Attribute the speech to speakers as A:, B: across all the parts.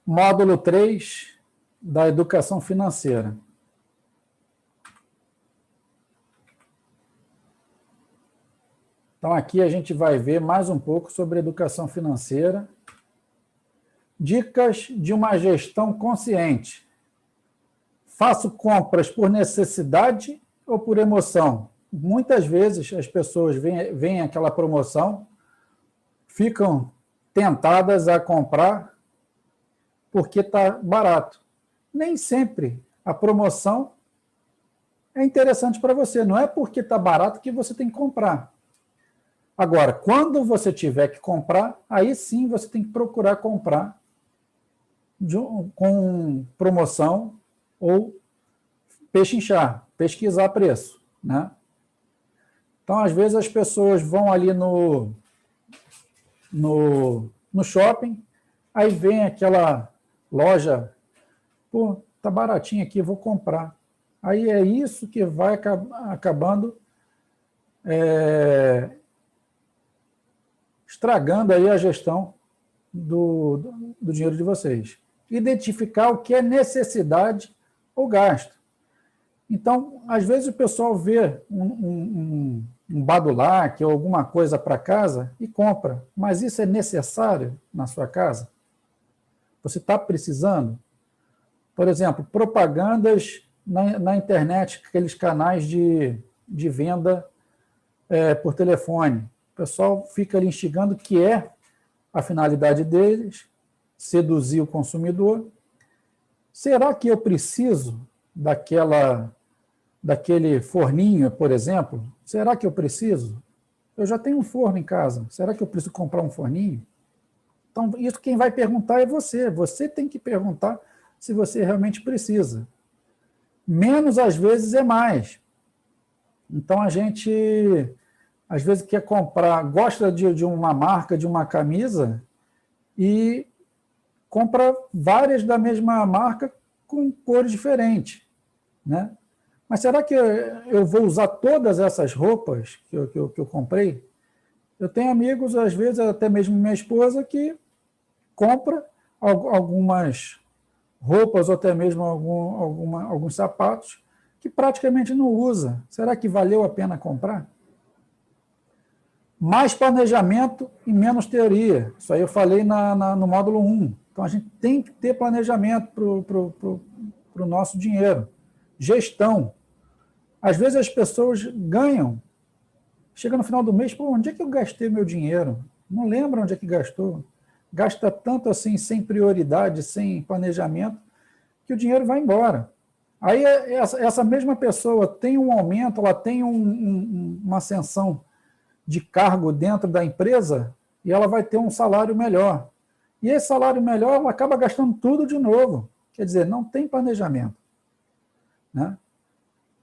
A: Módulo 3 da educação financeira. Então, aqui a gente vai ver mais um pouco sobre educação financeira. Dicas de uma gestão consciente. Faço compras por necessidade ou por emoção? Muitas vezes as pessoas veem aquela promoção, ficam tentadas a comprar porque está barato. Nem sempre a promoção é interessante para você. Não é porque está barato que você tem que comprar. Agora, quando você tiver que comprar, aí sim você tem que procurar comprar com promoção ou pechinchar, pesquisar preço, né? Então, às vezes, as pessoas vão ali no shopping, aí vem aquela loja, pô, tá baratinho aqui, vou comprar. Aí é isso que vai acabando estragando aí a gestão do dinheiro de vocês. Identificar o que é necessidade ou gasto. Então, às vezes o pessoal vê um badulac ou alguma coisa para casa e compra, mas isso é necessário na sua casa? Você está precisando? Por exemplo, propagandas na internet, aqueles canais de venda por telefone. O pessoal fica ali instigando que é a finalidade deles, seduzir o consumidor. Será que eu preciso daquele forninho, por exemplo? Será que eu preciso? Eu já tenho um forno em casa. Será que eu preciso comprar um forninho? Então, isso quem vai perguntar é você. Você tem que perguntar se você realmente precisa. Menos, às vezes, é mais. Então, a gente, às vezes, quer comprar, gosta de uma marca, de uma camisa, e compra várias da mesma marca com cores diferentes, né? Mas será que eu vou usar todas essas roupas que eu comprei? Eu tenho amigos, às vezes, até mesmo minha esposa, que compra algumas roupas ou até mesmo alguns sapatos que praticamente não usa. Será que valeu a pena comprar? Mais planejamento e menos teoria. Isso aí eu falei no módulo 1. Então, a gente tem que ter planejamento para o nosso dinheiro. Gestão. Às vezes as pessoas ganham, chega no final do mês, pô, onde é que eu gastei meu dinheiro? Não lembra onde é que gastou. Gasta tanto assim, sem prioridade, sem planejamento, que o dinheiro vai embora. Aí essa mesma pessoa tem um aumento, ela tem uma ascensão de cargo dentro da empresa e ela vai ter um salário melhor. E esse salário melhor, ela acaba gastando tudo de novo. Quer dizer, não tem planejamento, né?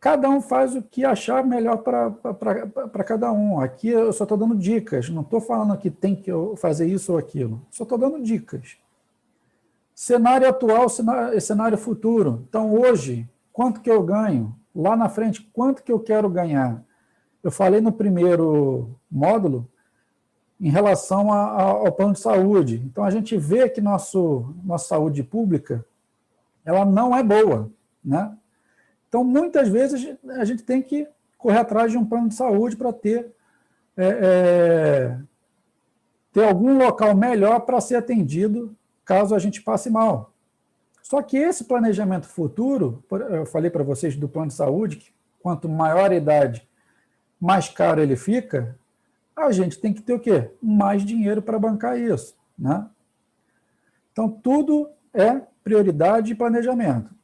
A: Cada um faz o que achar melhor para cada um. Aqui eu só estou dando dicas, não estou falando que tem que fazer isso ou aquilo. Só estou dando dicas. Cenário atual, cenário futuro. Então, hoje, quanto que eu ganho? Lá na frente, quanto que eu quero ganhar? Eu falei no primeiro módulo em relação ao plano de saúde. Então, a gente vê que nossa saúde pública ela não é boa, né? Então, muitas vezes, a gente tem que correr atrás de um plano de saúde para ter algum local melhor para ser atendido caso a gente passe mal. Só que esse planejamento futuro, eu falei para vocês do plano de saúde, que quanto maior a idade, mais caro ele fica, a gente tem que ter o quê? Mais dinheiro para bancar isso, né? Então, tudo é prioridade e planejamento.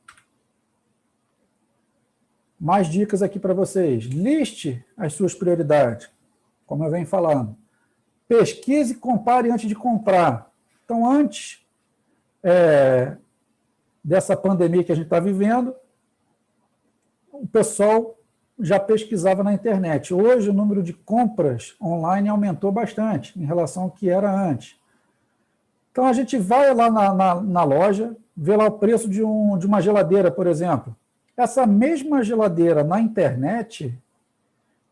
A: Mais dicas aqui para vocês. Liste as suas prioridades, como eu venho falando. Pesquise e compare antes de comprar. Então, antes dessa pandemia que a gente está vivendo, o pessoal já pesquisava na internet. Hoje, o número de compras online aumentou bastante em relação ao que era antes. Então, a gente vai lá na loja, vê lá o preço de uma geladeira, por exemplo. Essa mesma geladeira na internet,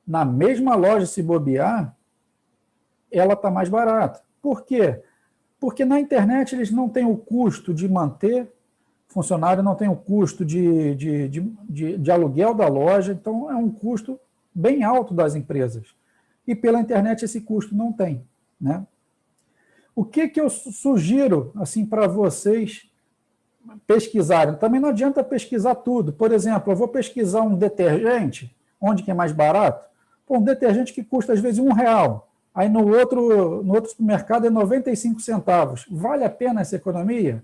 A: na mesma loja, se bobear, ela está mais barata. Por quê? Porque na internet eles não têm o custo de manter funcionário, não tem o custo de aluguel da loja, então é um custo bem alto das empresas. E pela internet esse custo não tem, né? O que eu sugiro assim, para vocês pesquisarem? Também não adianta pesquisar tudo. Por exemplo, eu vou pesquisar um detergente, onde que é mais barato? Pô, um detergente que custa às vezes R$1, aí no outro supermercado é 95 centavos. Vale a pena essa economia?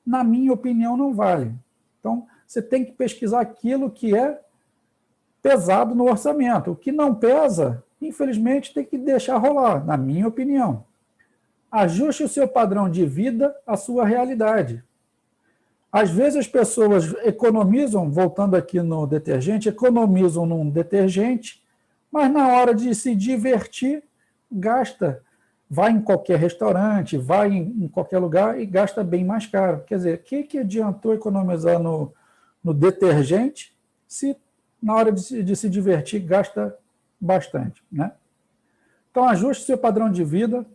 A: Na minha opinião, não vale. Então, você tem que pesquisar aquilo que é pesado no orçamento. O que não pesa, infelizmente, tem que deixar rolar, na minha opinião. Ajuste o seu padrão de vida à sua realidade. Às vezes as pessoas economizam, voltando aqui no detergente, economizam num detergente, mas na hora de se divertir, gasta, vai em qualquer restaurante, vai em qualquer lugar e gasta bem mais caro. Quer dizer, o que adiantou economizar no detergente se na hora de se divertir gasta bastante, né? Então, ajuste seu padrão de vida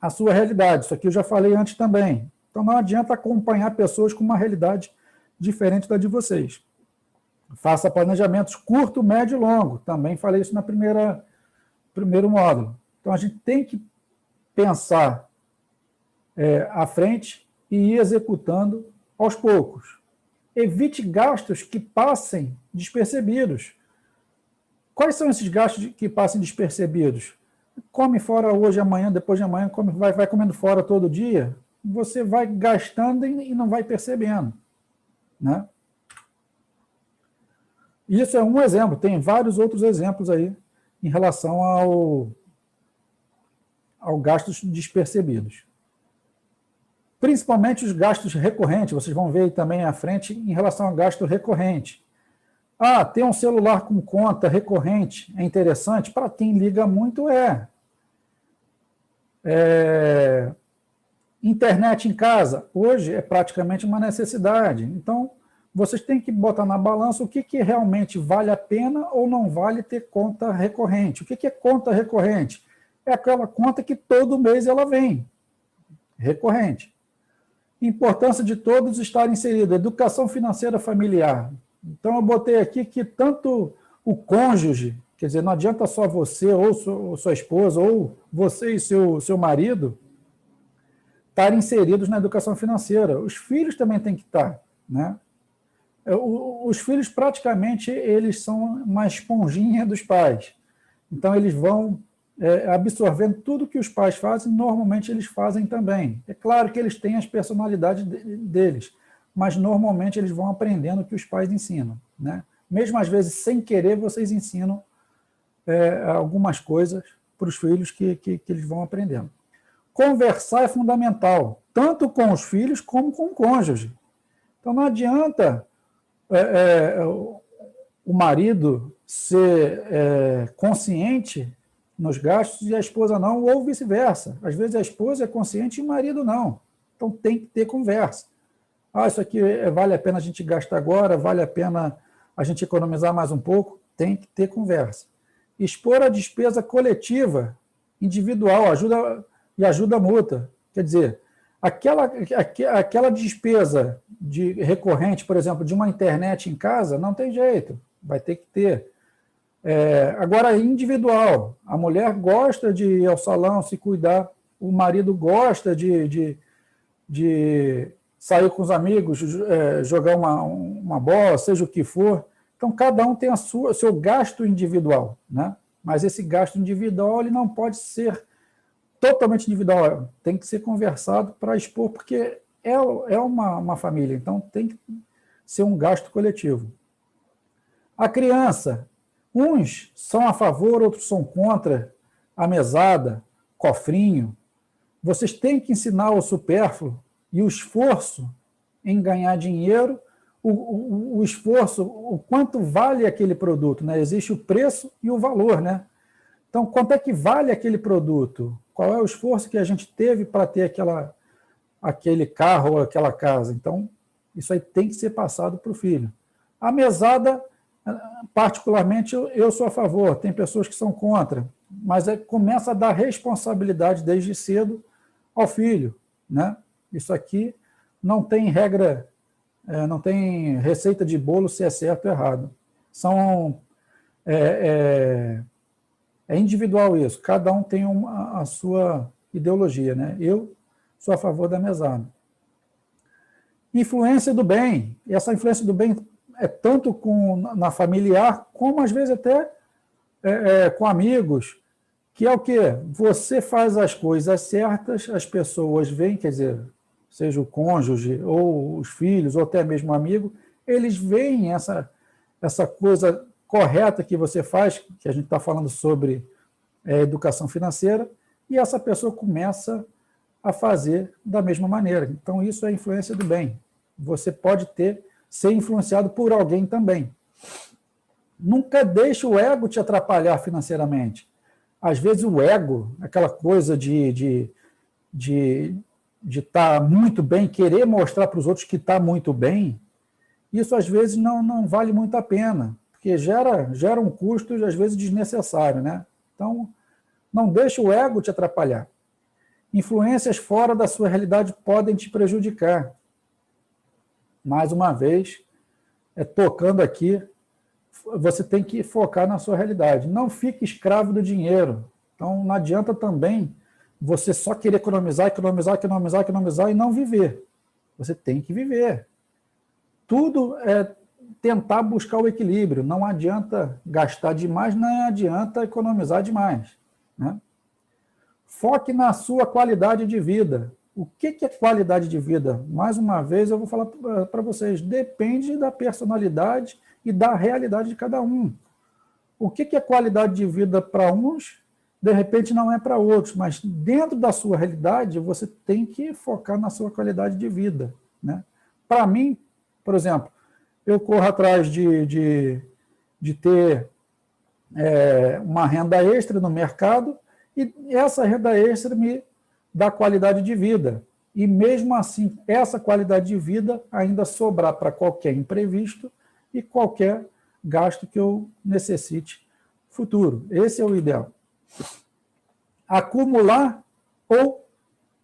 A: à sua realidade. Isso aqui eu já falei antes também. Então, não adianta acompanhar pessoas com uma realidade diferente da de vocês. Faça planejamentos curto, médio e longo. Também falei isso no primeiro módulo. Então, a gente tem que pensar à frente e ir executando aos poucos. Evite gastos que passem despercebidos. Quais são esses gastos que passem despercebidos? Come fora hoje, amanhã, depois de amanhã, vai comendo fora todo dia, você vai gastando e não vai percebendo, né? Isso é um exemplo, tem vários outros exemplos aí em relação ao gastos despercebidos. Principalmente os gastos recorrentes, vocês vão ver aí também à frente em relação ao gasto recorrente. Ah, ter um celular com conta recorrente é interessante? Para quem liga muito, internet em casa, hoje é praticamente uma necessidade. Então, vocês têm que botar na balança o que realmente vale a pena ou não vale ter conta recorrente. O que é conta recorrente? É aquela conta que todo mês ela vem, recorrente. Importância de todos estar inserido, educação financeira familiar. Então, eu botei aqui que tanto o cônjuge, quer dizer, não adianta só você ou sua esposa, ou você e seu marido, estarem inseridos na educação financeira. Os filhos também têm que estar, né? Os filhos, praticamente, eles são uma esponjinha dos pais. Então, eles vão absorvendo tudo que os pais fazem, normalmente eles fazem também. É claro que eles têm as personalidades deles, mas normalmente eles vão aprendendo o que os pais ensinam, né? Mesmo às vezes sem querer, vocês ensinam algumas coisas para os filhos que eles vão aprendendo. Conversar é fundamental, tanto com os filhos como com o cônjuge. Então não adianta o marido ser consciente nos gastos e a esposa não, ou vice-versa. Às vezes a esposa é consciente e o marido não. Então tem que ter conversa. Ah, isso aqui vale a pena a gente gastar agora, vale a pena a gente economizar mais um pouco, tem que ter conversa. Expor a despesa coletiva, individual, ajuda mútua. Quer dizer, aquela despesa recorrente, por exemplo, de uma internet em casa, não tem jeito, vai ter que ter. Agora, individual, a mulher gosta de ir ao salão, se cuidar, o marido gosta de sair com os amigos, jogar uma bola, seja o que for. Então, cada um tem o seu gasto individual, né? Mas esse gasto individual ele não pode ser totalmente individual, tem que ser conversado para expor, porque é uma família, então tem que ser um gasto coletivo. A criança, uns são a favor, outros são contra a mesada, cofrinho. Vocês têm que ensinar o supérfluo e o esforço em ganhar dinheiro, o esforço, o quanto vale aquele produto, né? Existe o preço e o valor, né? Então, quanto é que vale aquele produto? Qual é o esforço que a gente teve para ter aquele carro ou aquela casa? Então, isso aí tem que ser passado para o filho. A mesada, Particularmente, eu sou a favor, tem pessoas que são contra, mas começa a dar responsabilidade desde cedo ao filho, né? Isso aqui não tem regra, não tem receita de bolo se é certo ou errado. É individual isso, cada um tem a sua ideologia, né? Eu sou a favor da mesada. Influência do bem, e essa influência do bem é tanto na familiar, como às vezes até com amigos, que é o quê? Você faz as coisas certas, as pessoas veem, quer dizer, seja o cônjuge, ou os filhos, ou até mesmo o amigo, eles veem essa coisa correta que você faz, que a gente está falando sobre educação financeira, e essa pessoa começa a fazer da mesma maneira. Então, isso é influência do bem. Você pode ser influenciado por alguém também. Nunca deixe o ego te atrapalhar financeiramente. Às vezes o ego, aquela coisa de estar muito bem, querer mostrar para os outros que está muito bem, isso às vezes não vale muito a pena, porque gera um custo, às vezes, desnecessário, né? Então, não deixe o ego te atrapalhar. Influências fora da sua realidade podem te prejudicar. Mais uma vez, tocando aqui, você tem que focar na sua realidade. Não fique escravo do dinheiro. Então, não adianta também você só querer economizar e não viver. Você tem que viver. Tudo é tentar buscar o equilíbrio. Não adianta gastar demais, não adianta economizar demais, né? Foque na sua qualidade de vida. O que é qualidade de vida? Mais uma vez, eu vou falar para vocês, depende da personalidade e da realidade de cada um. O que é qualidade de vida para uns, de repente não é para outros, mas dentro da sua realidade, você tem que focar na sua qualidade de vida, né? Para mim, por exemplo, eu corro atrás de ter uma renda extra no mercado, e essa renda extra me dá qualidade de vida. E mesmo assim, essa qualidade de vida ainda sobrar para qualquer imprevisto e qualquer gasto que eu necessite futuro. Esse é o ideal. Acumular ou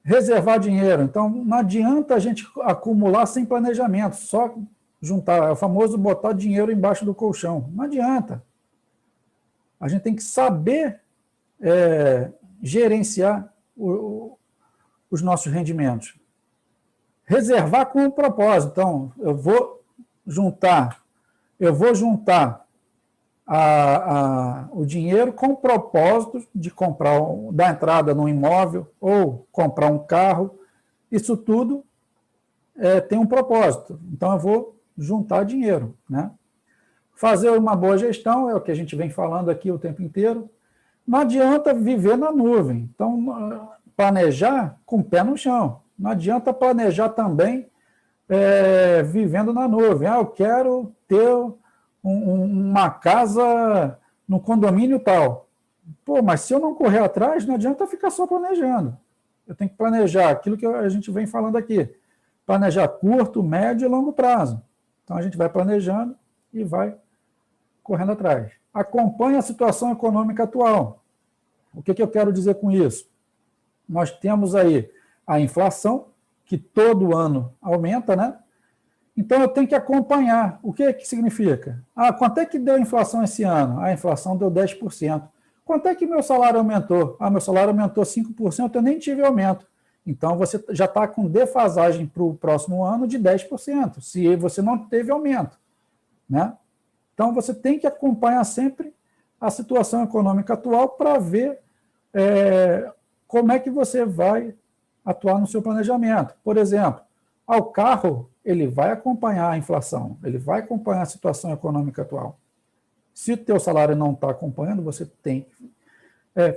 A: reservar dinheiro. Então, não adianta a gente acumular sem planejamento, só juntar, é o famoso botar dinheiro embaixo do colchão. Não adianta. A gente tem que saber gerenciar os nossos rendimentos. Reservar com um propósito. Então, eu vou juntar o dinheiro com o propósito de dar entrada num imóvel ou comprar um carro. Isso tudo tem um propósito. Então, eu vou juntar dinheiro, né? Fazer uma boa gestão é o que a gente vem falando aqui o tempo inteiro. Não adianta viver na nuvem. Então, planejar com o pé no chão. Não adianta planejar também vivendo na nuvem. Eu quero ter uma casa no condomínio tal. Pô, mas se eu não correr atrás, não adianta ficar só planejando. Eu tenho que planejar aquilo que a gente vem falando aqui. Planejar curto, médio e longo prazo. Então, a gente vai planejando e vai correndo atrás. Acompanhe a situação econômica atual. O que eu quero dizer com isso? Nós temos aí a inflação, que todo ano aumenta, né? Então, eu tenho que acompanhar. O que significa? Quanto é que deu a inflação esse ano? A inflação deu 10%. Quanto é que meu salário aumentou? Meu salário aumentou 5%, eu nem tive aumento. Então, você já está com defasagem para o próximo ano de 10%, se você não teve aumento, né? Então, você tem que acompanhar sempre a situação econômica atual para ver como é que você vai atuar no seu planejamento. Por exemplo, o carro, ele vai acompanhar a inflação, ele vai acompanhar a situação econômica atual. Se o teu salário não está acompanhando, você tem que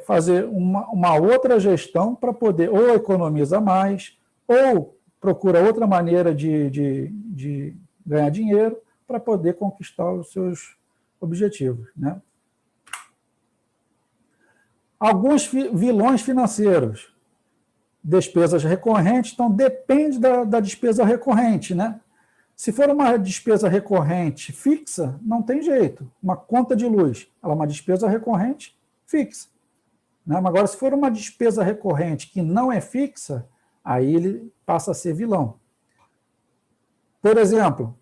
A: fazer uma outra gestão para poder ou economiza mais, ou procura outra maneira de ganhar dinheiro para poder conquistar os seus objetivos, né? Alguns vilões financeiros, despesas recorrentes, então depende da despesa recorrente, né? Se for uma despesa recorrente fixa, não tem jeito. Uma conta de luz, ela é uma despesa recorrente fixa. Né? Mas agora, se for uma despesa recorrente que não é fixa, aí ele passa a ser vilão. Por exemplo,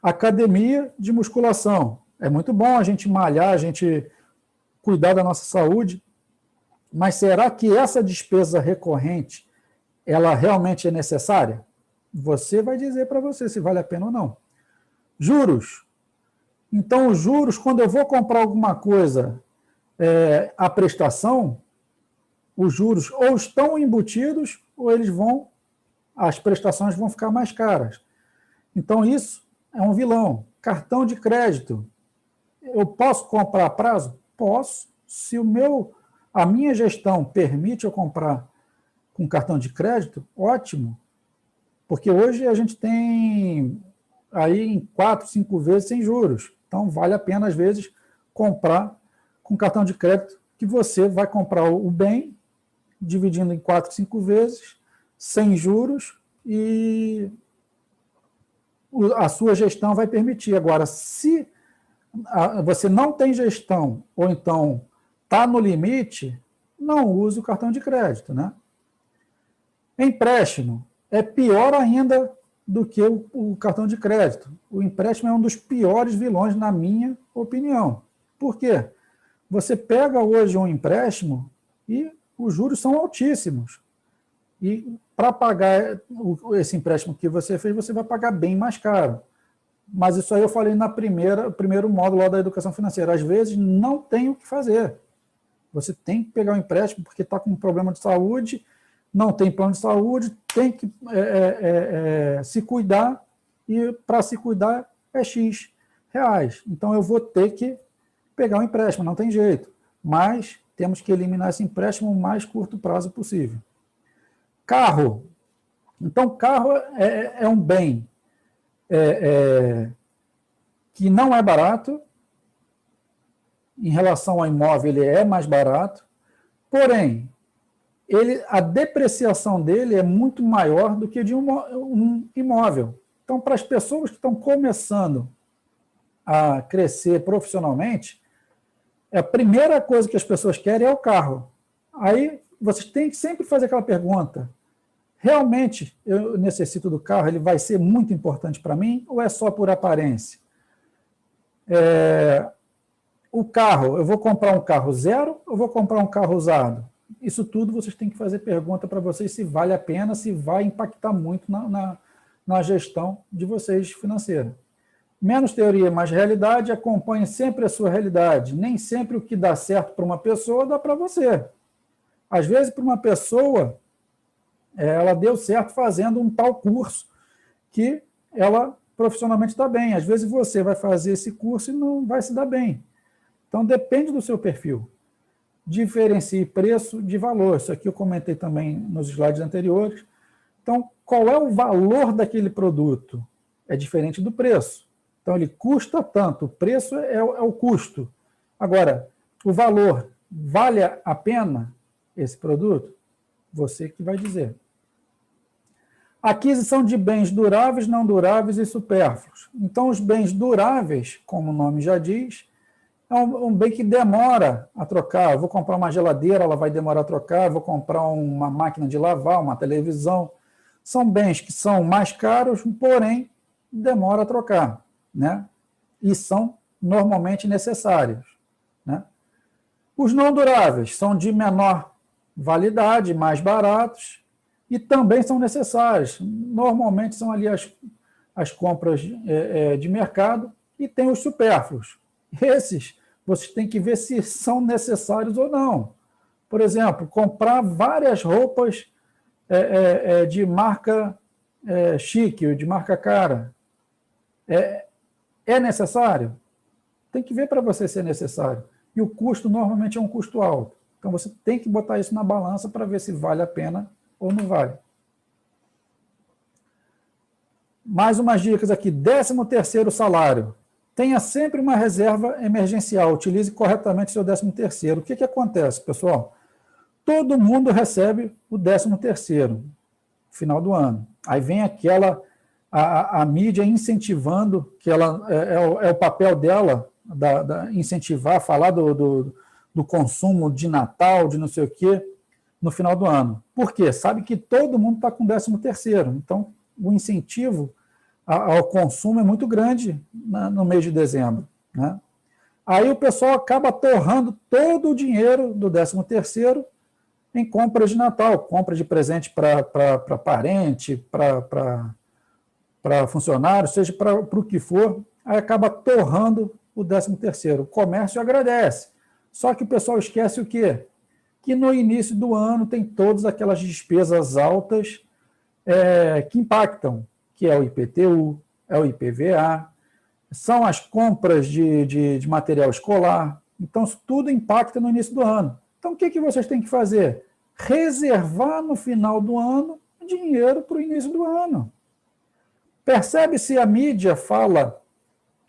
A: academia de musculação. É muito bom a gente malhar, a gente cuidar da nossa saúde, mas será que essa despesa recorrente, ela realmente é necessária? Você vai dizer para você se vale a pena ou não. Juros. Então, os juros, quando eu vou comprar alguma coisa, a prestação, os juros ou estão embutidos ou as prestações vão ficar mais caras. Então, isso é um vilão. Cartão de crédito. Eu posso comprar a prazo? Posso. Se a minha gestão permite eu comprar com cartão de crédito, ótimo. Porque hoje a gente tem aí em 4, 5 vezes sem juros. Então, vale a pena, às vezes, comprar com cartão de crédito, que você vai comprar o bem, dividindo em 4, 5 vezes, sem juros, e a sua gestão vai permitir. Agora, se você não tem gestão, ou então está no limite, não use o cartão de crédito, né? Empréstimo é pior ainda do que o cartão de crédito. O empréstimo é um dos piores vilões, na minha opinião. Por quê? Você pega hoje um empréstimo e os juros são altíssimos. E para pagar esse empréstimo que você fez, você vai pagar bem mais caro. Mas isso aí eu falei no primeiro módulo lá da educação financeira. Às vezes não tem o que fazer. Você tem que pegar um empréstimo porque está com um problema de saúde, não tem plano de saúde, tem que se cuidar, e para se cuidar é X reais. Então eu vou ter que pegar um empréstimo, não tem jeito. Mas temos que eliminar esse empréstimo o mais curto prazo possível. Carro. Então, carro é um bem que não é barato. Em relação ao imóvel, ele é mais barato. Porém, a depreciação dele é muito maior do que de um imóvel. Então, para as pessoas que estão começando a crescer profissionalmente, a primeira coisa que as pessoas querem é o carro. Aí, vocês têm que sempre fazer aquela pergunta: realmente eu necessito do carro? Ele vai ser muito importante para mim ou é só por aparência? O carro, eu vou comprar um carro zero ou vou comprar um carro usado? Isso tudo vocês têm que fazer pergunta para vocês se vale a pena, se vai impactar muito na gestão de vocês financeira. Menos teoria, mais realidade. Acompanhe sempre a sua realidade. Nem sempre o que dá certo para uma pessoa dá para você. Às vezes, para uma pessoa, ela deu certo fazendo um tal curso que ela profissionalmente está bem. Às vezes você vai fazer esse curso e não vai se dar bem. Então, depende do seu perfil. Diferencie preço de valor. Isso aqui eu comentei também nos slides anteriores. Então, qual é o valor daquele produto? É diferente do preço. Então, ele custa tanto. O preço é o custo. Agora, o valor, vale a pena esse produto? Você que vai dizer. Aquisição de bens duráveis, não duráveis e supérfluos. Então, os bens duráveis, como o nome já diz, é um bem que demora a trocar. Eu vou comprar uma geladeira, ela vai demorar a trocar. Eu vou comprar uma máquina de lavar, uma televisão. São bens que são mais caros, porém, demora a trocar, né? E são normalmente necessários, né? Os não duráveis são de menor validade, mais baratos, e também são necessários. Normalmente são ali as compras de mercado, e tem os supérfluos. Esses, vocês têm que ver se são necessários ou não. Por exemplo, comprar várias roupas de marca chique, ou de marca cara. É necessário? Tem que ver para você se é necessário. E o custo normalmente é um custo alto. Então você tem que botar isso na balança para ver se vale a pena ou não vale. Mais umas dicas aqui. 13º salário. Tenha sempre uma reserva emergencial. Utilize corretamente seu 13º. O que acontece, pessoal? Todo mundo recebe o 13º, no final do ano. Aí vem aquela a mídia incentivando, que ela é o papel dela, incentivar, falar do consumo de Natal, de não sei o quê, no final do ano. Por quê? Sabe que todo mundo está com 13º, então o incentivo ao consumo é muito grande no mês de dezembro, né? Aí o pessoal acaba torrando todo o dinheiro do 13º em compras de Natal, compra de presente para parente, para funcionário, seja para o que for, aí acaba torrando o 13º. O comércio agradece. Só que o pessoal esquece o quê? Que no início do ano tem todas aquelas despesas altas que impactam, que é o IPTU, é o IPVA, são as compras de material escolar. Então, isso tudo impacta no início do ano. Então, o que vocês têm que fazer? Reservar no final do ano dinheiro para o início do ano. Percebe se a mídia fala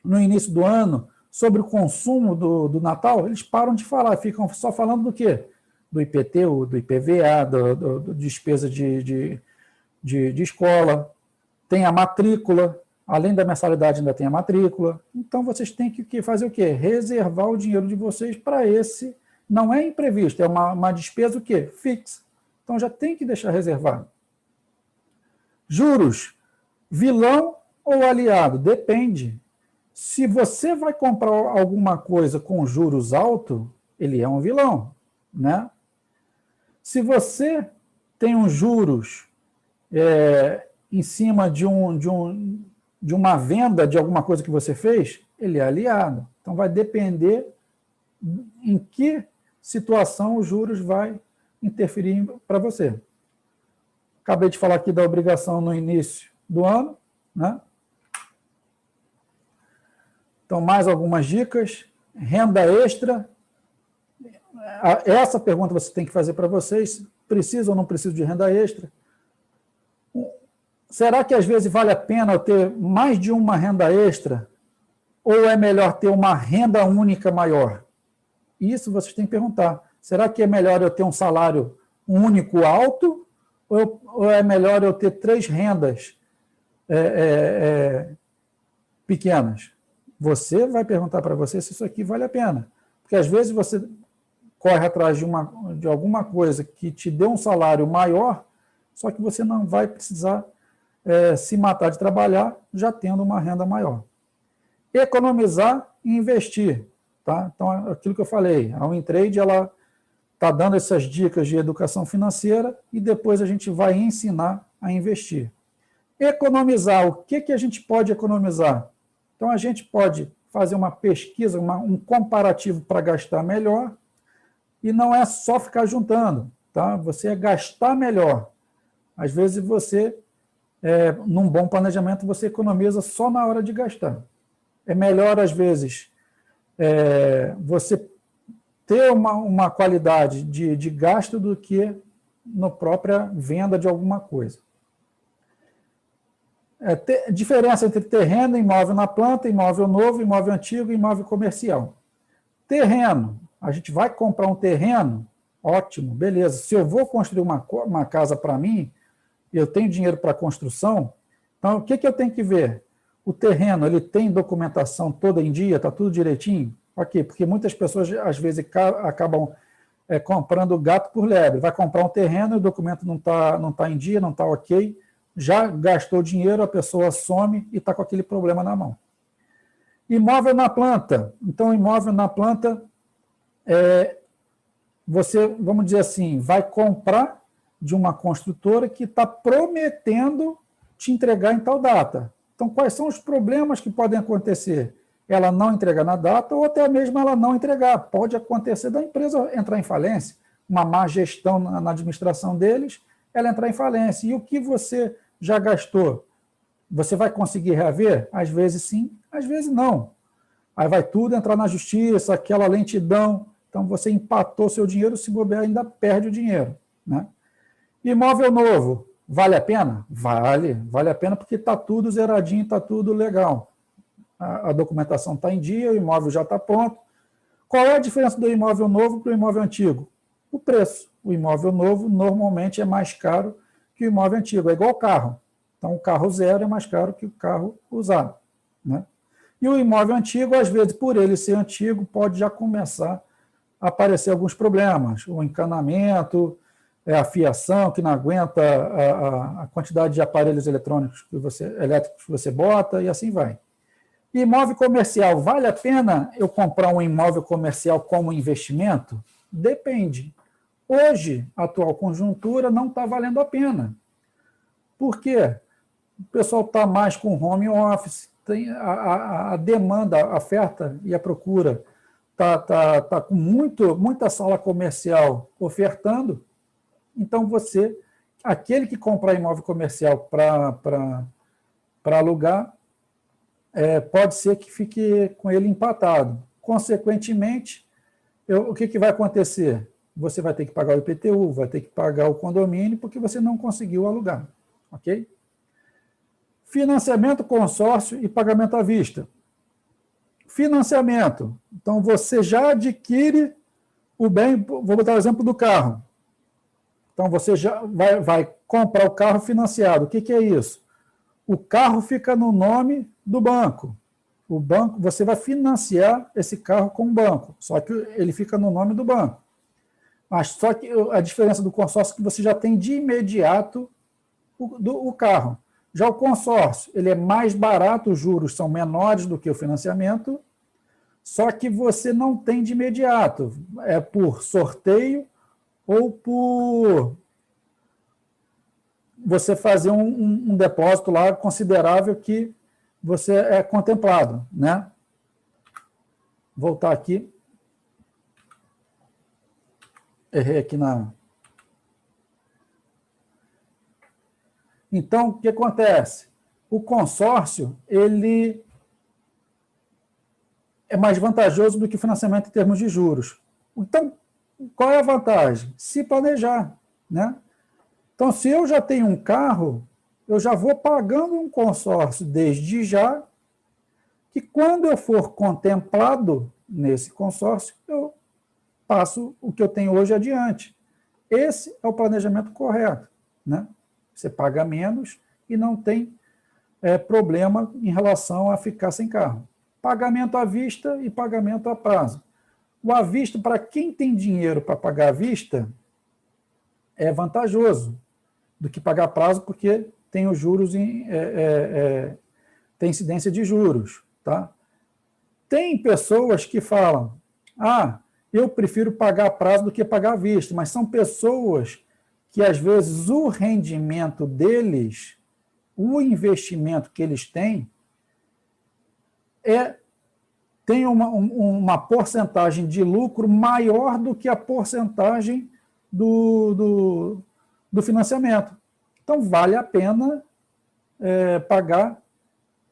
A: no início do ano sobre o consumo do Natal? Eles param de falar, ficam só falando do quê? Do IPTU, do IPVA, do despesa de escola. Tem a matrícula, além da mensalidade ainda tem a matrícula. Então, vocês têm que fazer o quê? Reservar o dinheiro de vocês para esse. Não é imprevisto, é uma despesa o quê? Fixa. Então, já tem que deixar reservado. Juros, vilão ou aliado? Depende. Se você vai comprar alguma coisa com juros altos, ele é um vilão, né? Se você tem uns juros em cima de uma venda de alguma coisa que você fez, ele é aliado. Então, vai depender em que situação os juros vai interferir para você. Acabei de falar aqui da obrigação no início do ano, né? Então, mais algumas dicas. Renda extra. Essa pergunta você tem que fazer para vocês. Preciso ou não preciso de renda extra? Será que às vezes vale a pena eu ter mais de uma renda extra? Ou é melhor ter uma renda única maior? Isso vocês têm que perguntar. Será que é melhor eu ter um salário único alto? Ou é melhor eu ter 3 rendas pequenas? Você vai perguntar para você se isso aqui vale a pena. Porque às vezes você corre atrás de alguma coisa que te dê um salário maior, só que você não vai precisar se matar de trabalhar já tendo uma renda maior. Economizar e investir. Tá? Então, aquilo que eu falei, a WinTrade ela está dando essas dicas de educação financeira e depois a gente vai ensinar a investir. Economizar, o que a gente pode economizar? Então, a gente pode fazer uma pesquisa, um comparativo para gastar melhor, e não é só ficar juntando, tá? Você é gastar melhor. Às vezes você, num bom planejamento, você economiza só na hora de gastar. É melhor, às vezes, você ter uma qualidade de gasto do que na própria venda de alguma coisa. Diferença entre terreno, imóvel na planta, imóvel novo, imóvel antigo e imóvel comercial. Terreno, a gente vai comprar um terreno, ótimo, beleza. Se eu vou construir uma casa para mim, eu tenho dinheiro para construção, então o que eu tenho que ver? O terreno, ele tem documentação toda em dia, está tudo direitinho? Ok, porque muitas pessoas, às vezes, acabam comprando gato por lebre. Vai comprar um terreno e o documento não tá em dia, não está ok, já gastou dinheiro, a pessoa some e está com aquele problema na mão. Imóvel na planta. Então, imóvel na planta, você, vamos dizer assim, vai comprar de uma construtora que está prometendo te entregar em tal data. Então, quais são os problemas que podem acontecer? Ela não entregar na data ou até mesmo ela não entregar. Pode acontecer da empresa entrar em falência, uma má gestão na administração deles, ela entrar em falência. E o que você já gastou? Você vai conseguir reaver? Às vezes sim, às vezes não. Aí vai tudo entrar na justiça, aquela lentidão. Então, você empatou seu dinheiro, se bobear, ainda perde o dinheiro, né? Imóvel novo, vale a pena? Vale a pena porque está tudo zeradinho, está tudo legal. A documentação está em dia, o imóvel já está pronto. Qual é a diferença do imóvel novo para o imóvel antigo? O preço. O imóvel novo normalmente é mais caro que o imóvel antigo, é igual carro. Então, o carro zero é mais caro que o carro usado, né? E o imóvel antigo, às vezes, por ele ser antigo, pode já começar a aparecer alguns problemas. O encanamento, a fiação, que não aguenta a quantidade de aparelhos elétricos que você bota, e assim vai. Imóvel comercial, vale a pena eu comprar um imóvel comercial como investimento? Depende. Hoje, a atual conjuntura não está valendo a pena. Por quê? O pessoal está mais com home office, tem a demanda, a oferta e a procura tá com muita sala comercial ofertando. Então, aquele que comprar imóvel comercial para alugar, pode ser que fique com ele empatado. Consequentemente, o que vai acontecer? Você vai ter que pagar o IPTU, vai ter que pagar o condomínio, porque você não conseguiu alugar. Ok? Financiamento, consórcio e pagamento à vista. Financiamento. Então, você já adquire o bem, vou botar o exemplo do carro. Então, você já vai comprar o carro financiado. O que é isso? O carro fica no nome do banco. O banco, você vai financiar esse carro com o banco, só que ele fica no nome do banco. Mas só que a diferença do consórcio é que você já tem de imediato o carro. Já o consórcio, ele é mais barato, os juros são menores do que o financiamento, só que você não tem de imediato. É por sorteio ou por você fazer um depósito lá considerável que você é contemplado, né? Voltar aqui. Errei aqui na... Então, o que acontece? O consórcio, ele é mais vantajoso do que o financiamento em termos de juros. Então, qual é a vantagem? Se planejar, né? Então, se eu já tenho um carro, eu já vou pagando um consórcio desde já, que quando eu for contemplado nesse consórcio, eu passo o que eu tenho hoje adiante. Esse é o planejamento correto, né? Você paga menos e não tem problema em relação a ficar sem carro. Pagamento à vista e pagamento a prazo. O à vista, para quem tem dinheiro para pagar à vista, é vantajoso do que pagar a prazo, porque tem os juros, tem incidência de juros. Tá? Tem pessoas que falam, eu prefiro pagar a prazo do que pagar à vista, mas são pessoas que, às vezes, o rendimento deles, o investimento que eles têm, tem uma porcentagem de lucro maior do que a porcentagem do financiamento. Então, vale a pena pagar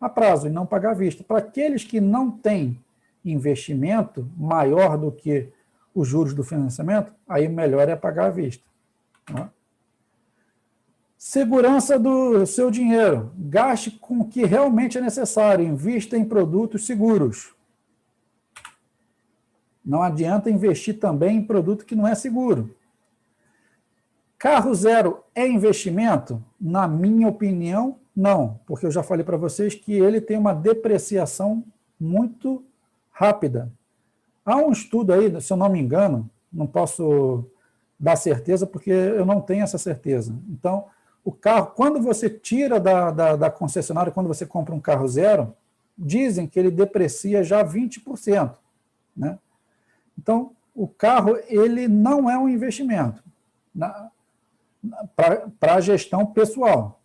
A: a prazo e não pagar à vista. Para aqueles que não têm investimento maior do que os juros do financiamento, aí melhor é pagar à vista. Tá? Segurança do seu dinheiro. Gaste com o que realmente é necessário. Invista em produtos seguros. Não adianta investir também em produto que não é seguro. Carro zero é investimento? Na minha opinião, não. Porque eu já falei para vocês que ele tem uma depreciação muito rápida. Há um estudo aí, se eu não me engano, não posso dar certeza porque eu não tenho essa certeza. Então, o carro, quando você tira da concessionária, quando você compra um carro zero, dizem que ele deprecia já 20%. Né? Então, o carro ele não é um investimento para a gestão pessoal.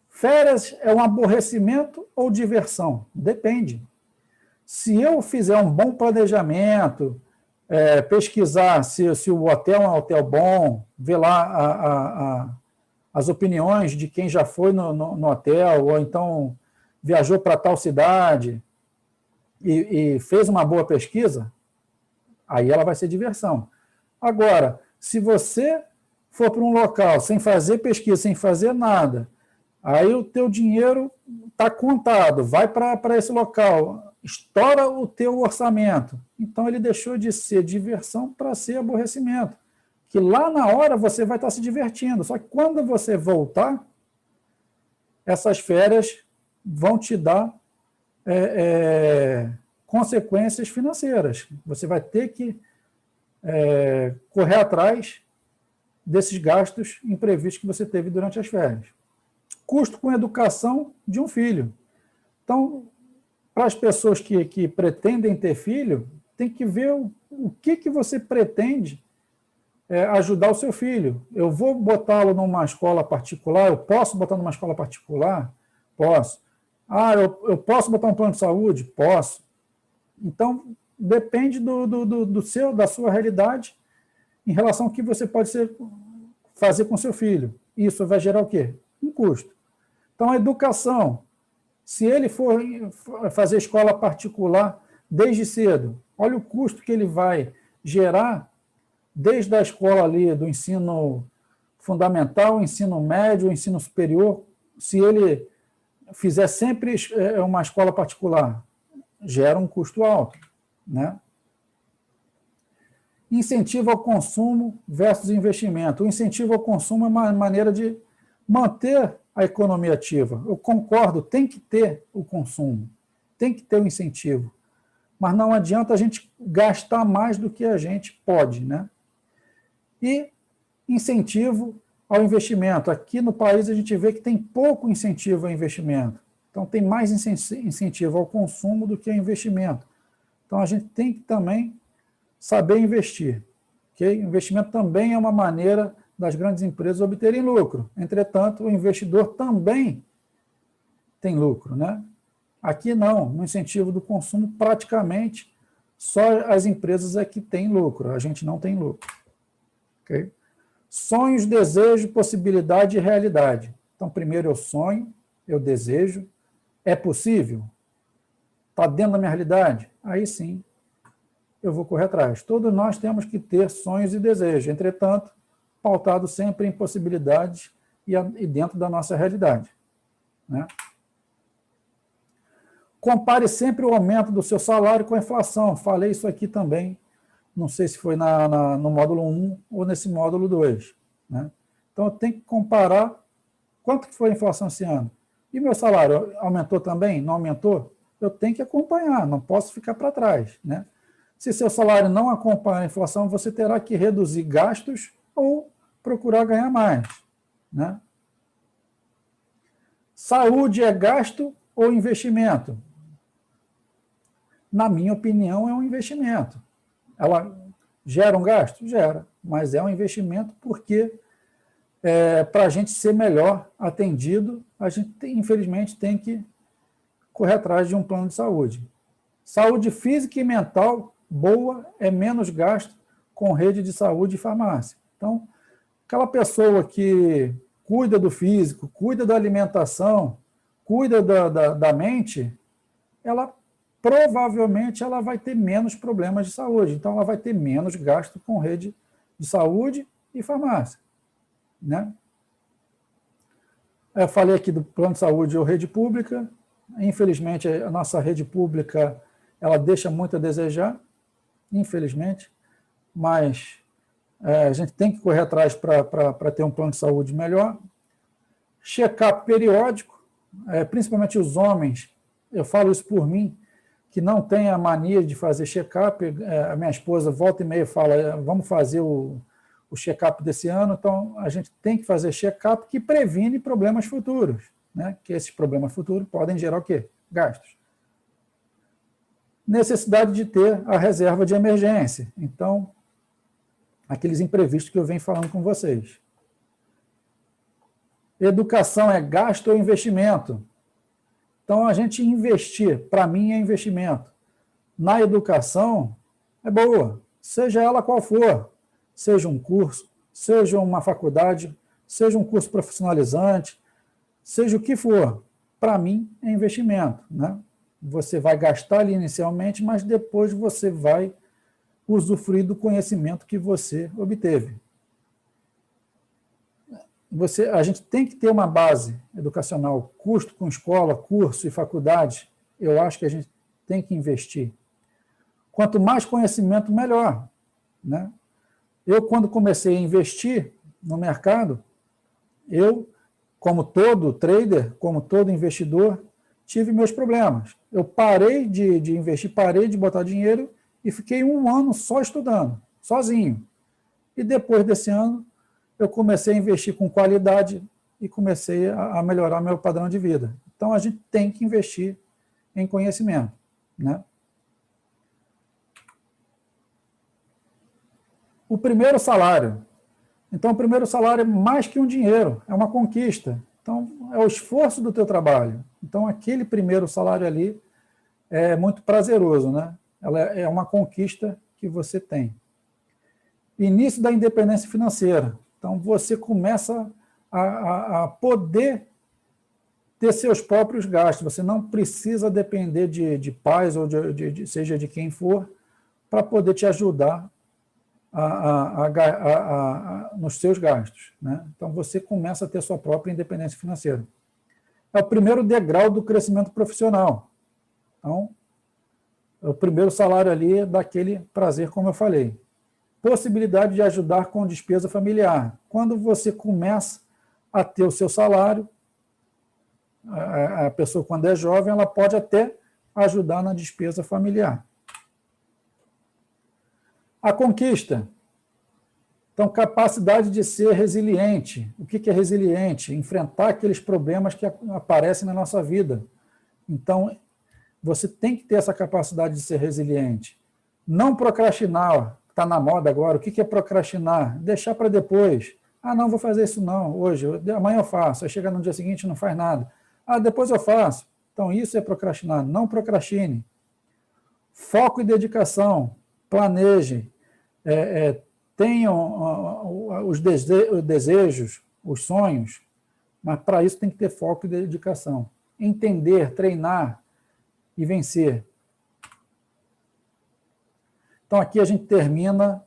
A: Férias é um aborrecimento ou diversão? Depende. Se eu fizer um bom planejamento, pesquisar se o hotel é um hotel bom, ver lá as opiniões de quem já foi no hotel, ou então viajou para tal cidade e fez uma boa pesquisa, aí ela vai ser diversão. Agora, se você for para um local sem fazer pesquisa, sem fazer nada, aí o teu dinheiro está contado, vai para esse local, estoura o teu orçamento. Então, ele deixou de ser diversão para ser aborrecimento. Que lá na hora você vai estar se divertindo. Só que quando você voltar, essas férias vão te dar consequências financeiras. Você vai ter que correr atrás desses gastos imprevistos que você teve durante as férias. Custo com educação de um filho. Então, para as pessoas que pretendem ter filho, tem que ver o que você pretende ajudar o seu filho. Eu vou botá-lo numa escola particular? Eu posso botar numa escola particular? Posso. Eu posso botar um plano de saúde? Posso. Então, depende da sua realidade em relação ao que você pode fazer com seu filho. Isso vai gerar o quê? Um custo. Então, a educação, se ele for fazer escola particular desde cedo, olha o custo que ele vai gerar desde a escola ali do ensino fundamental, ensino médio, ensino superior. Se ele fizer sempre uma escola particular, gera um custo alto, né? Incentivo ao consumo versus investimento. O incentivo ao consumo é uma maneira de manter a economia ativa. Eu concordo, tem que ter o consumo, tem que ter o incentivo, mas não adianta a gente gastar mais do que a gente pode, né? E incentivo ao investimento. Aqui no país a gente vê que tem pouco incentivo ao investimento. Então tem mais incentivo ao consumo do que ao investimento. Então a gente tem que também saber investir. Okay? Investimento também é uma maneira das grandes empresas obterem lucro. Entretanto, o investidor também tem lucro, né? Aqui não, no incentivo do consumo, praticamente só as empresas é que têm lucro, a gente não tem lucro. Okay? Sonhos, desejo, possibilidade e realidade. Então, primeiro eu sonho, eu desejo, é possível? Está dentro da minha realidade? Aí sim, eu vou correr atrás. Todos nós temos que ter sonhos e desejos, entretanto, pautado sempre em possibilidades e dentro da nossa realidade, né? Compare sempre o aumento do seu salário com a inflação. Falei isso aqui também, não sei se foi no módulo 1 ou nesse módulo 2, né? Então, eu tenho que comparar quanto que foi a inflação esse ano. E meu salário aumentou também? Não aumentou? Eu tenho que acompanhar, não posso ficar para trás, né? Se seu salário não acompanha a inflação, você terá que reduzir gastos ou procurar ganhar mais, né? Saúde é gasto ou investimento? Na minha opinião, é um investimento. Ela gera um gasto? Gera, mas é um investimento porque para a gente ser melhor atendido, a gente, infelizmente, tem que correr atrás de um plano de saúde. Saúde física e mental boa é menos gasto com rede de saúde e farmácia. Então, aquela pessoa que cuida do físico, cuida da alimentação, cuida da mente, ela provavelmente ela vai ter menos problemas de saúde. Então, ela vai ter menos gasto com rede de saúde e farmácia, né? Eu falei aqui do plano de saúde ou rede pública. Infelizmente, a nossa rede pública ela deixa muito a desejar, infelizmente, mas a gente tem que correr atrás para ter um plano de saúde melhor. Check-up periódico, principalmente os homens, eu falo isso por mim, que não tem a mania de fazer check-up. A minha esposa volta e meia fala, vamos fazer o check-up desse ano, então a gente tem que fazer check-up que previne problemas futuros, né? Que esses problemas futuros podem gerar o quê? Gastos. Necessidade de ter a reserva de emergência. Então, aqueles imprevistos que eu venho falando com vocês. Educação é gasto ou investimento? Então, a gente investir, para mim, é investimento. Na educação, é boa, seja ela qual for. Seja um curso, seja uma faculdade, seja um curso profissionalizante, seja o que for. Para mim, é investimento, né? Você vai gastar ali inicialmente, mas depois você vai usufruir do conhecimento que você obteve. A gente tem que ter uma base educacional, custo com escola, curso e faculdade. Eu acho que a gente tem que investir. Quanto mais conhecimento, melhor, né? Eu, quando comecei a investir no mercado, eu como todo trader, como todo investidor, tive meus problemas. Eu parei de investir, parei de botar dinheiro e fiquei 1 ano só estudando, sozinho. E depois desse ano, eu comecei a investir com qualidade e comecei a melhorar meu padrão de vida. Então, a gente tem que investir em conhecimento, né? O primeiro salário. Então, o primeiro salário é mais que um dinheiro, é uma conquista. Então, é o esforço do teu trabalho. Então, aquele primeiro salário ali é muito prazeroso, né? Ela é uma conquista que você tem. Início da independência financeira. Então, você começa a poder ter seus próprios gastos. Você não precisa depender de pais ou seja de quem for, para poder te ajudar nos seus gastos, né? Então, você começa a ter sua própria independência financeira. É o primeiro degrau do crescimento profissional. Então, o primeiro salário ali dá aquele prazer, como eu falei. Possibilidade de ajudar com despesa familiar. Quando você começa a ter o seu salário, a pessoa, quando é jovem, ela pode até ajudar na despesa familiar. A conquista. Então, capacidade de ser resiliente. O que é resiliente? Enfrentar aqueles problemas que aparecem na nossa vida. Então, você tem que ter essa capacidade de ser resiliente. Não procrastinar, está na moda agora. O que é procrastinar? Deixar para depois. Ah, não, vou fazer isso não, hoje, amanhã eu faço. Aí chega no dia seguinte e não faz nada. Ah, depois eu faço. Então, isso é procrastinar. Não procrastine. Foco e dedicação. Planeje. Tenham os desejos, os sonhos, mas para isso tem que ter foco e dedicação. Entender, treinar e vencer. Então, aqui a gente termina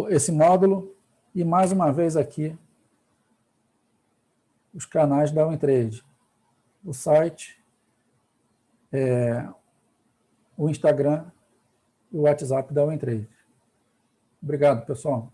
A: esse módulo e, mais uma vez, aqui, os canais da WinTrade. O site, o Instagram e o WhatsApp da WinTrade. Obrigado, pessoal.